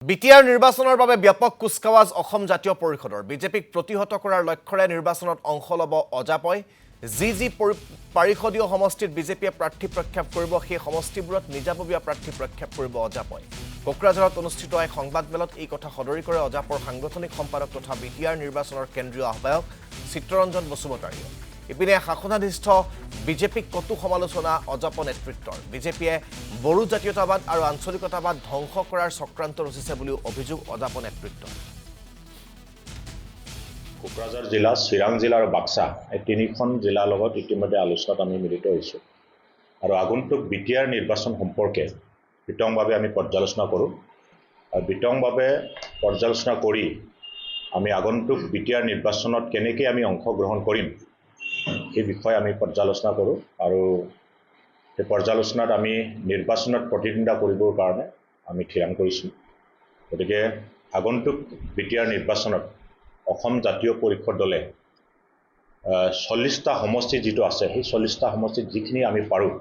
BTR নিৰ্বাচনৰ বাবে ব্যাপক কুচকাৱাজ অসম জাতীয় পৰিষদৰ বিজেপিক প্ৰতিহত কৰাৰ লক্ষ্যৰে নিৰ্বাচনত অংশ ল'ব অজাপয় যি পৰিষদীয় সমষ্টিত বিজেপিয়ে প্ৰাৰ্থী প্ৰক্ষেপ কৰিব সেই সমষ্টিবোৰত নিজাববীয়া প্ৰাৰ্থী প্ৰক্ষেপ কৰিব অজাপয় কোকৰাঝাৰত অনুষ্ঠিত এক সংবাদমেলত এই কথা সদৰি কৰে অজাপৰ সাংগঠনিক সম্পাদক তথা বিটিআৰ নিৰ্বাচনৰ কেন্দ্ৰীয় আহ্বায়ক চিত্ৰৰঞ্জন বসুমতাৰীয়ে ইপিনে শাসনাধিষ্ঠ বিজেপিক কটু সমালোচনা অজাপ নেতৃত্বৰ বিজেপিয়ে বড়ো জাতীয়তাবাদ আৰু আঞ্চলিকতাবাদ ধ্বংস কৰাৰ চক্ৰান্ত ৰচিছে বুলিও অভিযোগ অজাপ নেতৃত্বৰ কোকৰাঝাৰ জিলা চিৰাং জিলা আৰু বাক্সা এই তিনিখন জিলাৰ লগত ইতিমধ্যে আলোচনাত আমি মিলিত হৈছোঁ আৰু আগন্তুক বিটিআৰ নিৰ্বাচন সম্পৰ্কে বিতংভাৱে আমি পৰ্যালোচনা কৰোঁ আৰু বিতংভাৱে পৰ্যালোচনা কৰি আমি আগন্তুক বিটিআৰ নিৰ্বাচনত কেনেকৈ আমি অংশগ্ৰহণ কৰিম এই বিষয়ে আমি পৰ্যালোচনা কৰোঁ আৰু এই পৰ্যালোচনাত আমি নিৰ্বাচনত প্ৰতিদ্বন্দ্বিতা কৰিবৰ কাৰণে আমি থিৰাং কৰিছোঁ গতিকে আগন্তুক বিটিআৰ নিৰ্বাচনত অসম জাতীয় পৰিষদ দলে 40টা সমষ্টি যিটো আছে সেই 40টা সমষ্টিত যিখিনি আমি পাৰোঁ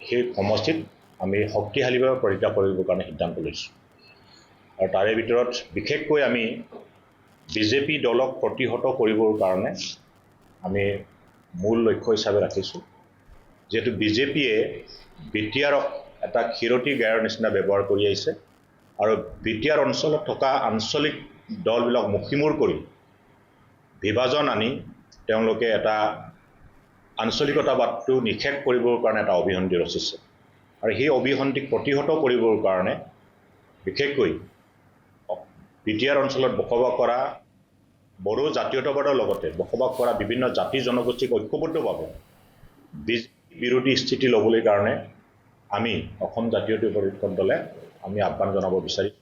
সেই সমষ্টিত আমি শক্তিশালীভাৱে প্ৰতিদ্বন্দ্বিতা কৰিবৰ কাৰণে সিদ্ধান্ত লৈছোঁ আৰু তাৰে ভিতৰত বিশেষকৈ আমি বিজেপি দলক প্ৰতিহত কৰিবৰ কাৰণে আমি মূল লক্ষ্য হিচাপে ৰাখিছোঁ যেহেতু বিজেপিয়ে বিটিআৰক এটা ক্ষীৰতী গায়ৰ নিচিনা ব্যৱহাৰ কৰি আহিছে আৰু বিটিআৰ অঞ্চলত থকা আঞ্চলিক দলবিলাক মুখিমূৰ কৰি বিভাজন আনি তেওঁলোকে এটা আঞ্চলিকতাবাদটো নিষেধ কৰিবৰ কাৰণে এটা অভিসন্ধি ৰচিছে আৰু সেই অভিসন্ধিক প্ৰতিহত কৰিবৰ কাৰণে বিশেষকৈ বিটিআৰ অঞ্চলত বসবাস কৰা বড়ো জাতীয়তাবাদৰ লগতে বসবাস কৰা বিভিন্ন জাতি জনগোষ্ঠীক ঐক্যবদ্ধভাৱে বিৰোধী স্থিতি ল'বলৈ কাৰণে আমি অসম জাতীয় পৰিষদ দলে আমি আহ্বান জনাব বিচাৰিম